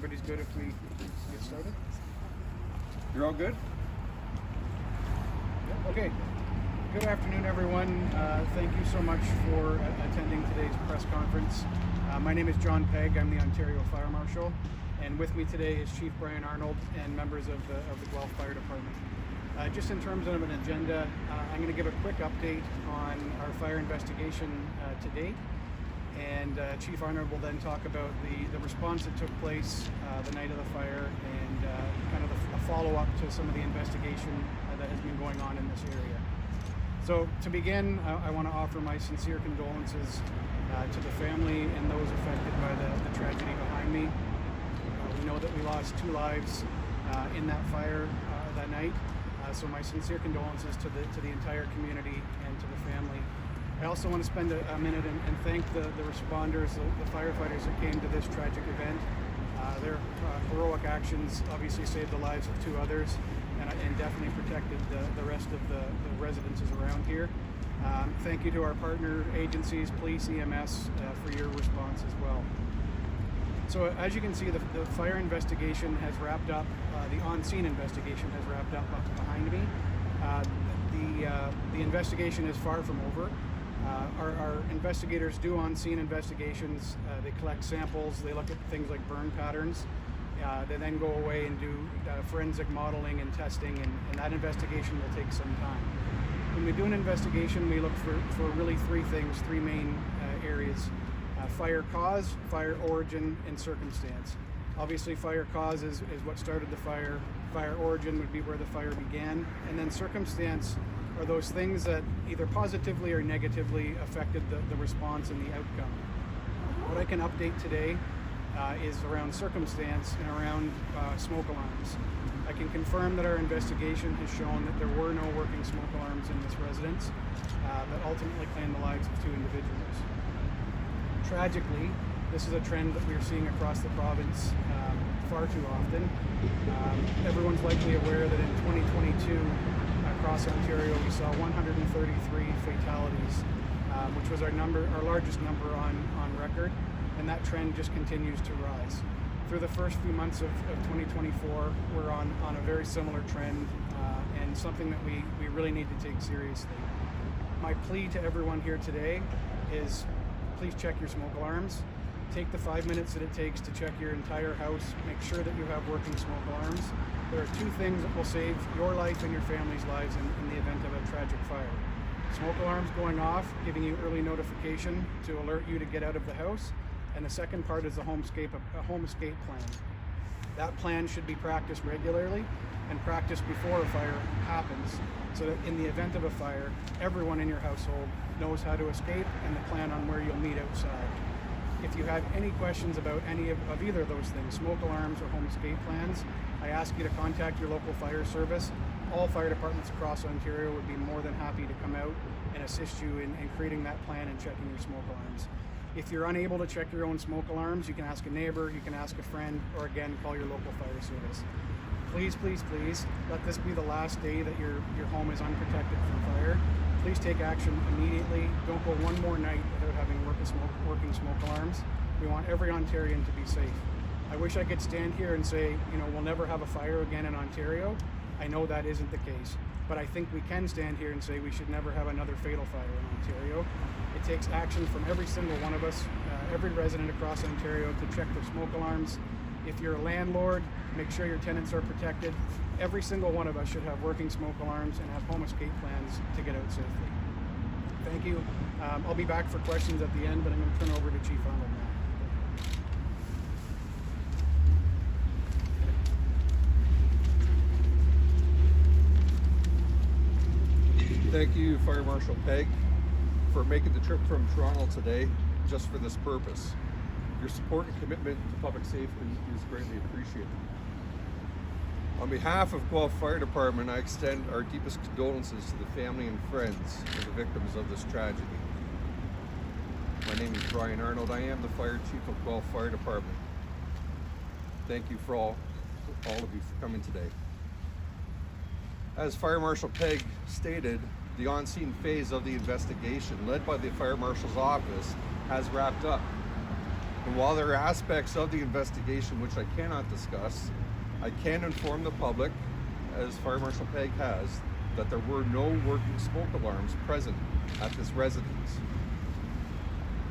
everybody's good if we get started? You're all good? Yeah, okay. Good afternoon, everyone. Thank you so much for attending today's press conference. My name is Jon Pegg. I'm the Ontario Fire Marshal, and with me today is Chief Brian Arnold and members of the Guelph Fire Department. Just in terms of an agenda, I'm going to give a quick update on our fire investigation to date, and Chief Arnold will then talk about the response that took place the night of the fire and kind of a follow-up to some of the investigation that has been going on in this area. So to begin, I want to offer my sincere condolences to the family and those affected by the tragedy behind me. We know that we lost 2 lives in that fire that night. So my sincere condolences to the entire community and to the family. I also want to spend a minute and thank the responders, the firefighters that came to this tragic event. Their heroic actions obviously saved the lives of 2 others and definitely protected the rest of the residences around here. Thank you to our partner agencies, police, EMS, for your response as well. So as you can see, the fire investigation has wrapped up. The on-scene investigation has wrapped up behind me. The investigation is far from over. Our investigators do on-scene investigations. They collect samples. They look at things like burn patterns. They then go away and do forensic modeling and testing, and that investigation will take some time. When we do an investigation, we look for really 3 things, 3 main areas. Fire cause, fire origin, and circumstance. Obviously, fire cause is what started the fire. Fire origin would be where the fire began. And then circumstance are those things that either positively or negatively affected the response and the outcome. What I can update today is around circumstance and around smoke alarms. I can confirm that our investigation has shown that there were no working smoke alarms in this residence that ultimately claimed the lives of 2 individuals. Tragically, this is a trend that we're seeing across the province far too often. Everyone's likely aware that in 2022, across Ontario, we saw 133 fatalities, which was our largest number on record, and that trend just continues to rise. Through the first few months of 2024, we're on a very similar trend, and something that we really need to take seriously. My plea to everyone here today is please check your smoke alarms. Take the 5 minutes that it takes to check your entire house. Make sure that you have working smoke alarms. There are 2 things that will save your life and your family's lives in the event of a tragic fire. Smoke alarms going off, giving you early notification to alert you to get out of the house. And the second part is a home escape plan. That plan should be practiced regularly and practiced before a fire happens, so that in the event of a fire, everyone in your household knows how to escape and the plan on where you'll meet outside. If you have any questions about any of either of those things, smoke alarms or home escape plans, I ask you to contact your local fire service. All fire departments across Ontario would be more than happy to come out and assist you in creating that plan and checking your smoke alarms. If you're unable to check your own smoke alarms, you can ask a neighbor, you can ask a friend, or again, call your local fire service. Please, please, please, let this be the last day that your home is unprotected from fire. Please take action immediately. Don't go one more night without having working smoke alarms. We want every Ontarian to be safe. I wish I could stand here and say, we'll never have a fire again in Ontario. I know that isn't the case, but I think we can stand here and say we should never have another fatal fire in Ontario. It takes action from every single one of us, every resident across Ontario, to check their smoke alarms. If you're a landlord, make sure your tenants are protected. Every single one of us should have working smoke alarms and have home escape plans to get out safely. Thank you. I'll be back for questions at the end, but I'm going to turn over to Chief Arnold now. Thank you, Fire Marshal Pegg, for making the trip from Toronto today just for this purpose. Your support and commitment to public safety is greatly appreciated. On behalf of Guelph Fire Department, I extend our deepest condolences to the family and friends of the victims of this tragedy. My name is Brian Arnold. I am the Fire Chief of Guelph Fire Department. Thank you for all of you for coming today. As Fire Marshal Pegg stated, the on-scene phase of the investigation led by the Fire Marshal's office has wrapped up. And while there are aspects of the investigation which I cannot discuss, I can inform the public, as Fire Marshal Pegg has, that there were no working smoke alarms present at this residence.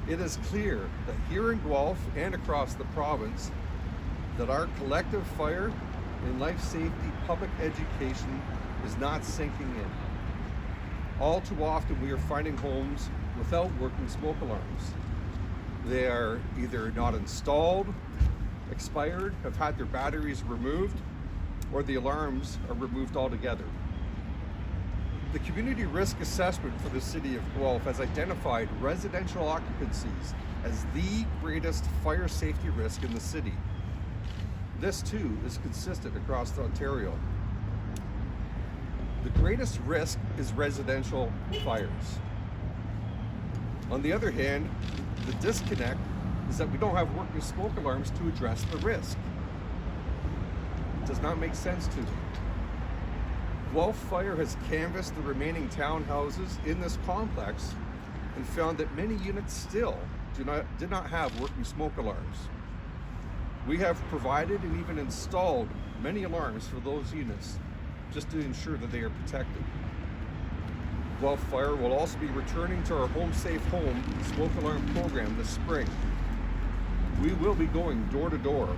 It is clear that here in Guelph and across the province that our collective fire and life safety public education is not sinking in. All too often we are finding homes without working smoke alarms. They are either not installed, expired, have had their batteries removed, or the alarms are removed altogether. The Community Risk Assessment for the City of Guelph has identified residential occupancies as the greatest fire safety risk in the city. This too is consistent across Ontario. The greatest risk is residential fires. On the other hand, the disconnect is that we don't have working smoke alarms to address the risk. It does not make sense to me. Guelph Fire has canvassed the remaining townhouses in this complex and found that many units still did not have working smoke alarms. We have provided and even installed many alarms for those units just to ensure that they are protected. Guelph Fire will also be returning to our Home Safe Home smoke alarm program this spring. We will be going door to door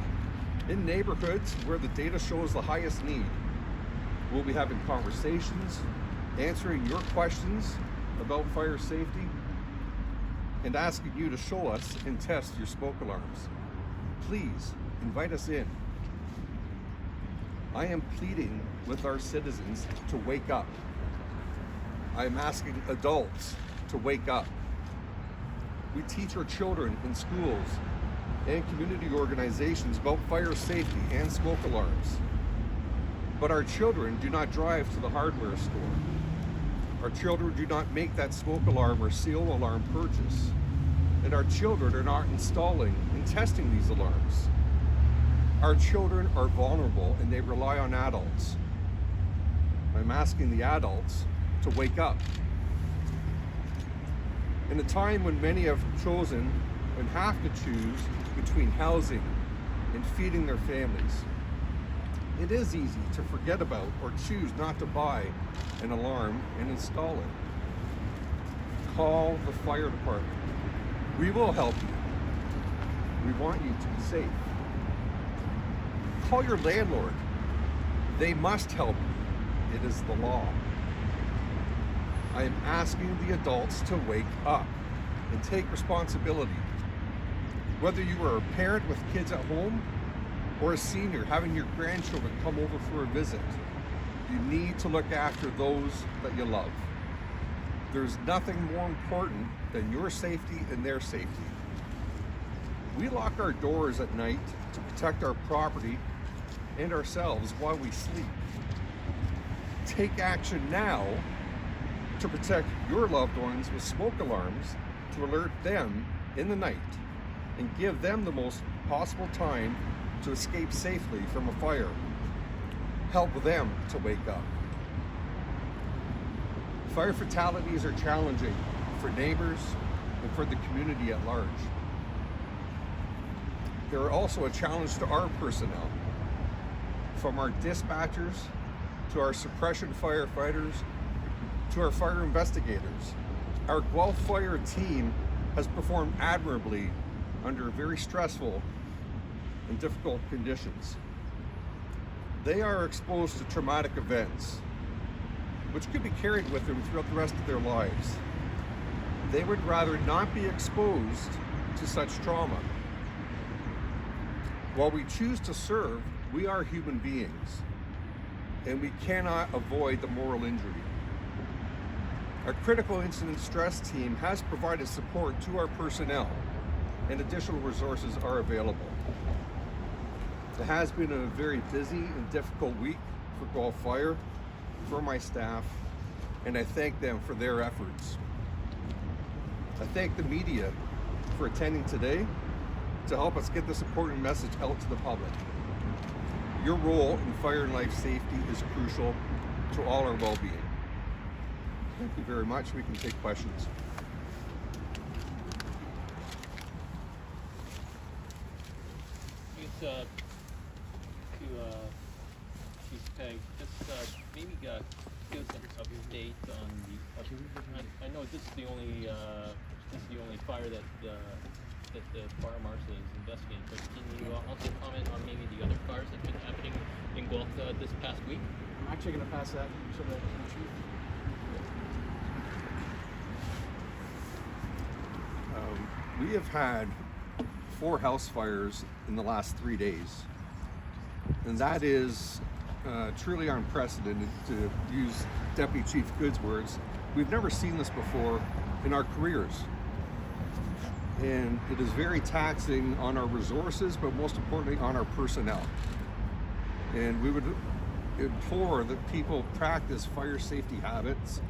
in neighborhoods where the data shows the highest need. We'll be having conversations, answering your questions about fire safety, and asking you to show us and test your smoke alarms. Please invite us in. I am pleading with our citizens to wake up. I am asking adults to wake up. We teach our children in schools and community organizations about fire safety and smoke alarms. But our children do not drive to the hardware store. Our children do not make that smoke alarm or seal alarm purchase. And our children are not installing and testing these alarms. Our children are vulnerable and they rely on adults. I'm asking the adults to wake up. In a time when many have chosen and have to choose between housing and feeding their families, it is easy to forget about or choose not to buy an alarm and install it. Call the fire department. We will help you. We want you to be safe. Call your landlord. They must help you. It is the law. I am asking the adults to wake up and take responsibility. Whether you are a parent with kids at home or a senior having your grandchildren come over for a visit, you need to look after those that you love. There's nothing more important than your safety and their safety. We lock our doors at night to protect our property and ourselves while we sleep. Take action now to protect your loved ones with smoke alarms to alert them in the night and give them the most possible time to escape safely from a fire. Help them to wake up. Fire fatalities are challenging for neighbors and for the community at large. They're also a challenge to our personnel, from our dispatchers to our suppression firefighters to our fire investigators. Our Guelph Fire team has performed admirably under very stressful and difficult conditions. They are exposed to traumatic events, which could be carried with them throughout the rest of their lives. They would rather not be exposed to such trauma. While we choose to serve, we are human beings, and we cannot avoid the moral injury. Our critical incident stress team has provided support to our personnel, and additional resources are available. It has been a very busy and difficult week for Guelph Fire, for my staff, and I thank them for their efforts. I thank the media for attending today to help us get this important message out to the public. Your role in fire and life safety is crucial to all our well-being. Thank you very much. We can take questions. Chief Pegg, just maybe give us an update on the. I know this is the only fire that the fire marshal is investigating. But can you also comment on maybe the other fires that have been happening in Guelph this past week? I'm actually going to pass that to the chief. We have had 4 house fires in the last 3 days, and that is truly unprecedented, to use Deputy Chief Good's words. We've never seen this before in our careers, and it is very taxing on our resources, but most importantly on our personnel. And we would implore that people practice fire safety habits,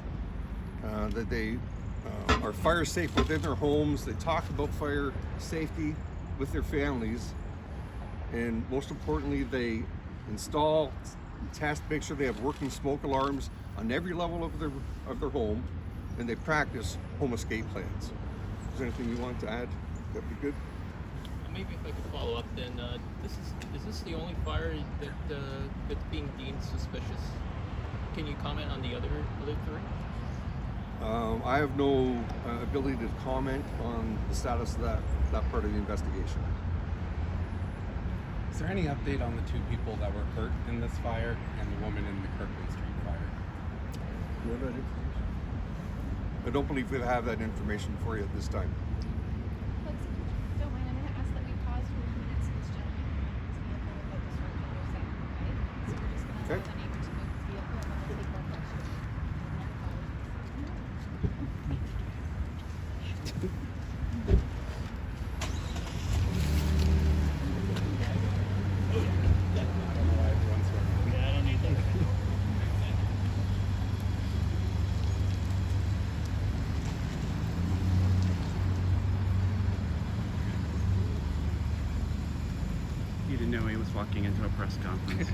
that they are fire safe within their homes. They talk about fire safety with their families, and most importantly, they install, test, make sure they have working smoke alarms on every level of their home, and they practice home escape plans. Is there anything you want to add? That'd be good. Maybe if I could follow up, then is this the only fire that's being deemed suspicious? Can you comment on the other 3? I have no ability to comment on the status of that part of the investigation. Is there any update on the 2 people that were hurt in this fire and the woman in the Kirkland Street fire? Do you have that information? I don't believe we have that information for you at this time. Folks, if you don't mind, I'm going to ask that we pause for a few minutes so this gentleman can move his vehicle without disrupting your safety, okay? So we're just going to Okay. allow the neighbor to move his vehicle and then we'll take more questions. You didn't know he was walking into a press conference.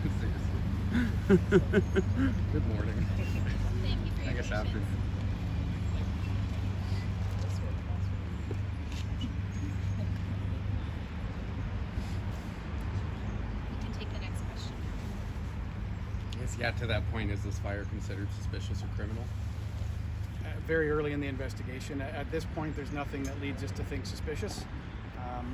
Good morning. Thank you for your I guess patience. after. We can take the next question. Yes, yeah, to that point, is this fire considered suspicious or criminal? Very early in the investigation. At this point, there's nothing that leads us to think suspicious.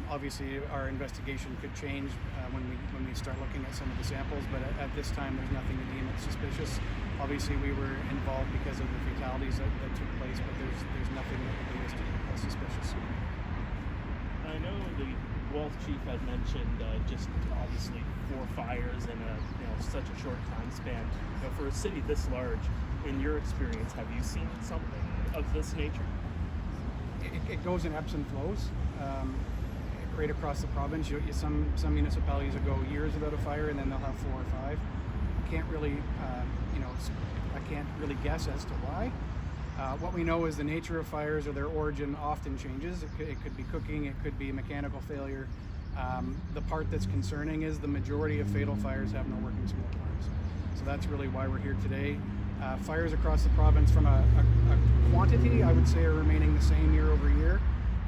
Obviously, our investigation could change when we start looking at some of the samples, but at this time, there's nothing to deem it suspicious. Obviously, we were involved because of the fatalities that took place, but there's nothing that would lead us to suspicious. I know the Guelph chief had mentioned just obviously 4 fires in such a short time span. For a city this large, in your experience, have you seen something of this nature? It goes in ebbs and flows. Right across the province, some municipalities will go years without a fire, and then they'll have 4 or 5. Can't really, I can't really guess as to why. What we know is the nature of fires or their origin often changes. It could be cooking, it could be mechanical failure. The part that's concerning is the majority of fatal fires have no working smoke alarms. So that's really why we're here today. Fires across the province from a quantity, I would say, are remaining the same year over year.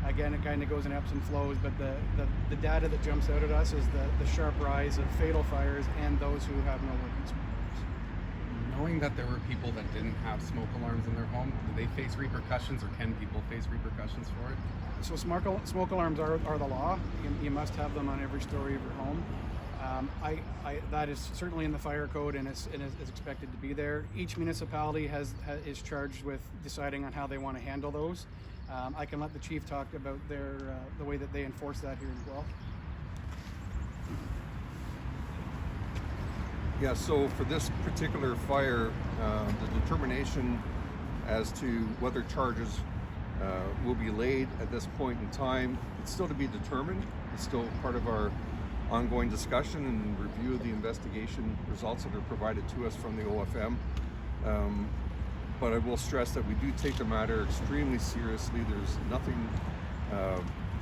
Again, it kind of goes in ebbs and flows, but the data that jumps out at us is the sharp rise of fatal fires and those who have no working smoke alarms. Knowing that there were people that didn't have smoke alarms in their home, do they face repercussions, or can people face repercussions for it? So smoke alarms are the law. You must have them on every story of your home. That is certainly in the fire code, and is expected to be there. Each municipality is charged with deciding on how they want to handle those. I can let the chief talk about the way that they enforce that here in Guelph. Yeah, so for this particular fire, the determination as to whether charges will be laid at this point in time, it's still to be determined. It's still part of our ongoing discussion and review of the investigation results that are provided to us from the OFM. But I will stress that we do take the matter extremely seriously. There's nothing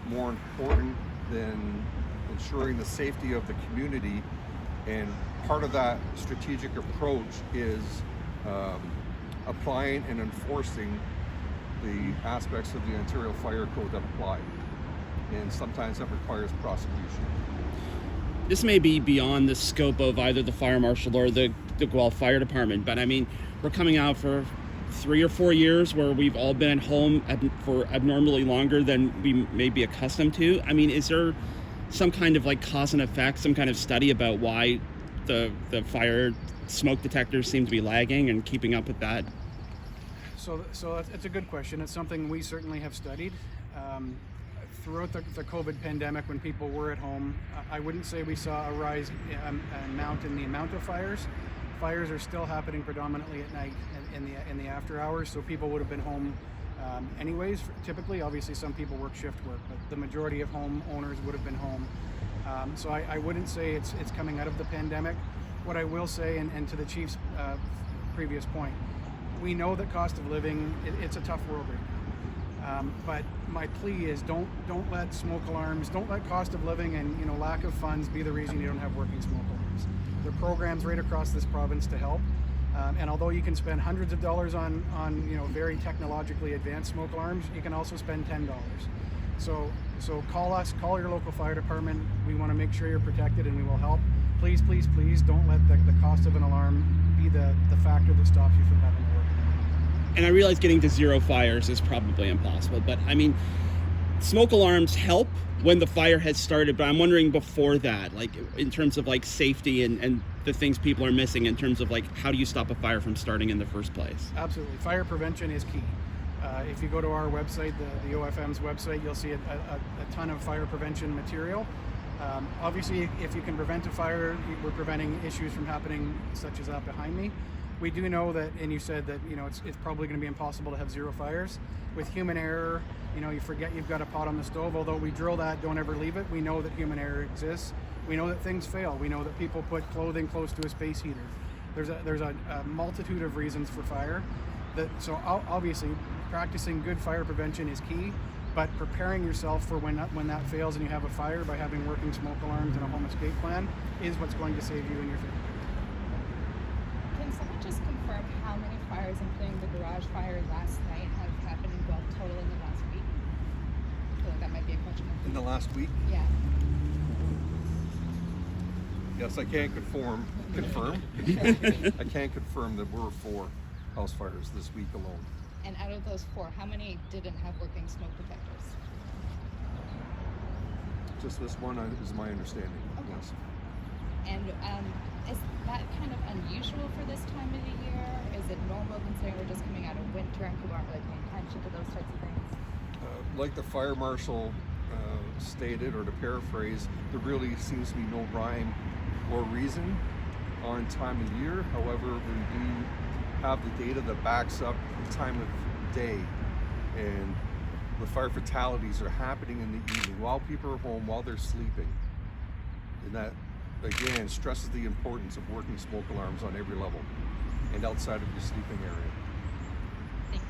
more important than ensuring the safety of the community, and part of that strategic approach is applying and enforcing the aspects of the Ontario Fire Code that apply, and sometimes that requires prosecution. this may be beyond the scope of either the fire marshal or the Guelph Fire Department, but I mean, we're coming out for 3 or 4 years where we've all been at home for abnormally longer than we may be accustomed to. I mean, is there some kind of like cause and effect, some kind of study about why the fire smoke detectors seem to be lagging and keeping up with that? So it's a good question. It's something we certainly have studied. Throughout the COVID pandemic, when people were at home, I wouldn't say we saw a rise in the amount of fires. Fires are still happening predominantly at night in the after hours, so people would have been home anyways. Typically, obviously, some people work shift work, but the majority of homeowners would have been home. So I wouldn't say it's coming out of the pandemic. What I will say, and to the chief's previous point, we know that cost of living, it's a tough world right now. But my plea is don't let smoke alarms, don't let cost of living and lack of funds be the reason you don't have working smoke alarms. There are programs right across this province to help. And although you can spend hundreds of dollars on very technologically advanced smoke alarms, you can also spend $10. So call us, call your local fire department. We want to make sure you're protected, and we will help. Please, please, please don't let the cost of an alarm be the factor that stops you from having to work. And I realize getting to 0 fires is probably impossible, but I mean, smoke alarms help when the fire has started, but I'm wondering before that, like in terms of like safety and the things people are missing in terms of like how do you stop a fire from starting in the first place? Absolutely. Fire prevention is key. If you go to our website, the OFM's website, you'll see a ton of fire prevention material. Obviously, if you can prevent a fire, we're preventing issues from happening such as that behind me. We do know that, and you said that it's probably going to be impossible to have 0 fires. With human error, you forget you've got a pot on the stove. Although we drill that, don't ever leave it. We know that human error exists. We know that things fail. We know that people put clothing close to a space heater. There's a multitude of reasons for fire. So obviously, practicing good fire prevention is key. But preparing yourself for when that fails and you have a fire by having working smoke alarms and a home escape plan is what's going to save you and your family. Can someone just confirm how many fires, including the garage fire last night, have happened in Guelph total in the last week? I feel like that might be a question. In the last week? Yeah. Yes, I can confirm. I can confirm that we're 4 house fires this week alone. And out of those 4, how many didn't have working smoke detectors? Just this one is my understanding. Okay. Yes. And is that kind of unusual for this time of the year? Is it normal considering we're just coming out of winter and people aren't really paying attention to those types of things? Like the fire marshal stated, or to paraphrase, there really seems to be no rhyme or reason on time of year. However, we do have the data that backs up the time of day, and the fire fatalities are happening in the evening while people are home, while they're sleeping. And that, again, stresses the importance of working smoke alarms on every level and outside of your sleeping area. Thank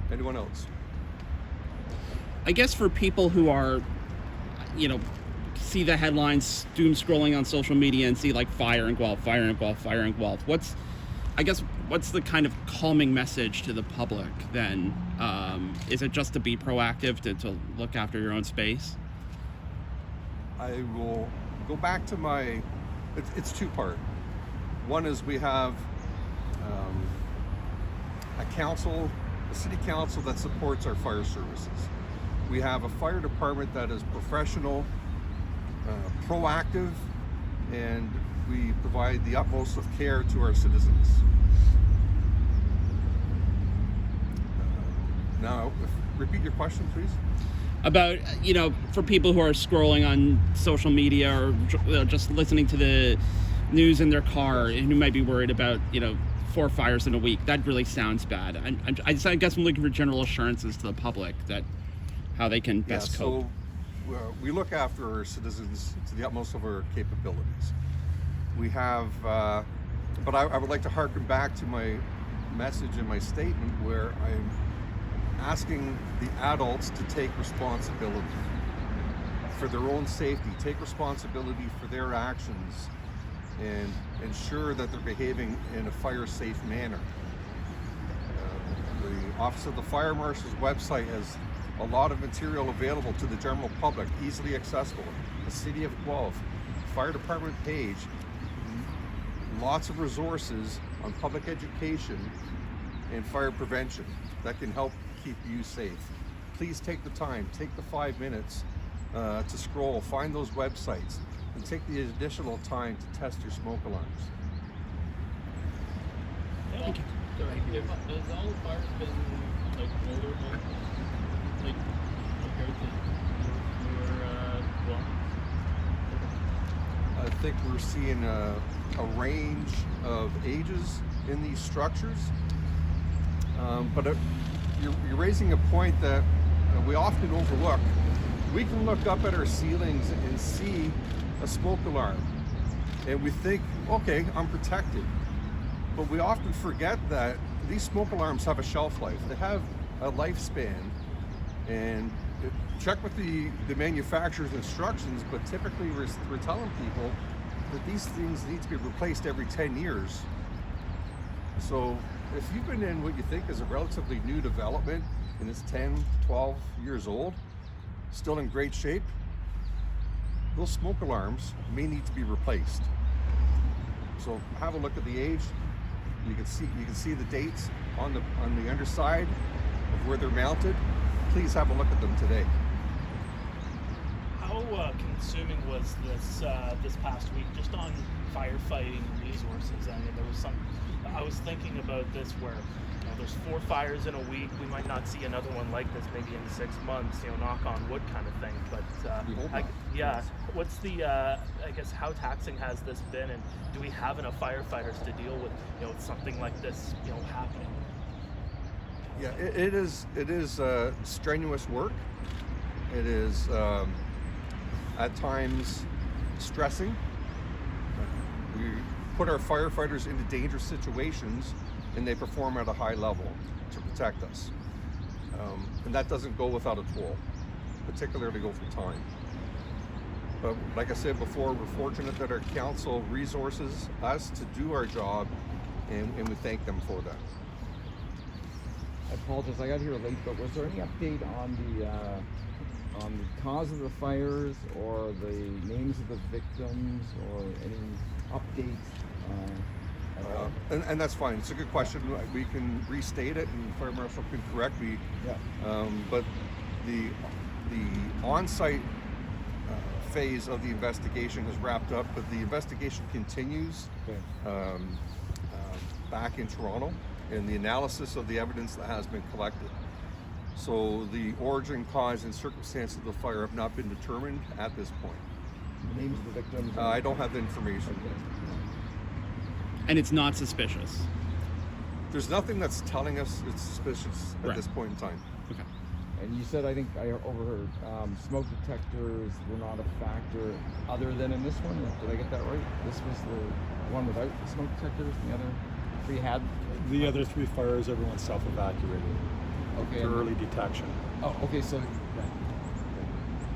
you. Anyone else? I guess for people who are, see the headlines, doom scrolling on social media and see like fire in Guelph, fire in Guelph, fire in Guelph, what's the kind of calming message to the public then? Is it just to be proactive, to look after your own space? I will go back to it's 2-part. One is we have a city council that supports our fire services. We have a fire department that is professional, proactive, and we provide the utmost of care to our citizens. Now, repeat your question, please. About, for people who are scrolling on social media or just listening to the news in their car and who might be worried about, 4 fires in a week, that really sounds bad. I guess I'm looking for general assurances to the public that how they can best cope. So we look after our citizens to the utmost of our capabilities. We have, but I would like to harken back to my message in my statement where I'm asking the adults to take responsibility for their own safety, take responsibility for their actions, and ensure that they're behaving in a fire-safe manner. The Office of the Fire Marshal's website has a lot of material available to the general public, easily accessible. The City of Guelph Fire Department page, lots of resources on public education and fire prevention that can help keep you safe. Please take the time, take the 5 minutes to scroll, find those websites, and take the additional time to test your smoke alarms. Thank you. Has all the fires been like older homes, like compared to your dwellings? I think we're seeing a range of ages in these structures, but you're raising a point that we often overlook. We can look up at our ceilings and see a smoke alarm, and we think, okay, I'm protected. But we often forget that these smoke alarms have a shelf life. They have a lifespan, and check with the manufacturer's instructions, but typically we're telling people that these things need to be replaced every 10 years. So if you've been in what you think is a relatively new development and it's 10, 12 years old, still in great shape, those smoke alarms may need to be replaced. So have a look at the age. You can see the dates on the underside of where they're mounted. Please have a look at them today. How consuming was this past week, just on firefighting resources? I mean, I was thinking about this where, there's 4 fires in a week. We might not see another one like this maybe in 6 months. Knock on wood, kind of thing. But what's the? I guess how taxing has this been, and do we have enough firefighters to deal with something like this happening? Yeah, it is strenuous work. It is at times stressing. We put our firefighters into dangerous situations, and they perform at a high level to protect us. And that doesn't go without a toll, particularly over time. But like I said before, we're fortunate that our council resources us to do our job, and we thank them for that. I apologize, I got here late, but was there any update on the cause of the fires, or the names of the victims, or any updates at all? And that's fine. It's a good question. We can restate it, and Fire Marshal can correct me. Yeah. But the on-site phase of the investigation has wrapped up, but the investigation continues back in Toronto, and the analysis of the evidence that has been collected. So the origin, cause, and circumstance of the fire have not been determined at this point. The names of the victims? I don't have the information. And it's not suspicious. There's nothing that's telling us it's suspicious at this point in time. Okay. And you said, I think I overheard, smoke detectors were not a factor other than in this one. Did I get that right? This was the one without the smoke detectors, and the other 3 had? The other 3 fires, everyone self-evacuated. Okay. For early detection. Oh, okay, so...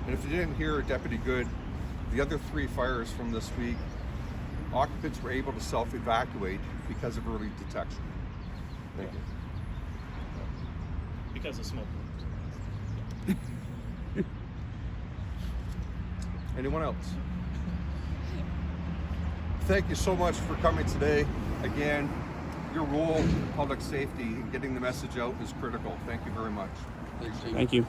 And if you didn't hear Deputy Good, the other 3 fires from this week, occupants were able to self-evacuate because of early detection. Thank you. Because of smoke. Anyone else? Thank you so much for coming today. Again, your role in public safety and getting the message out is critical. Thank you very much. Thank you.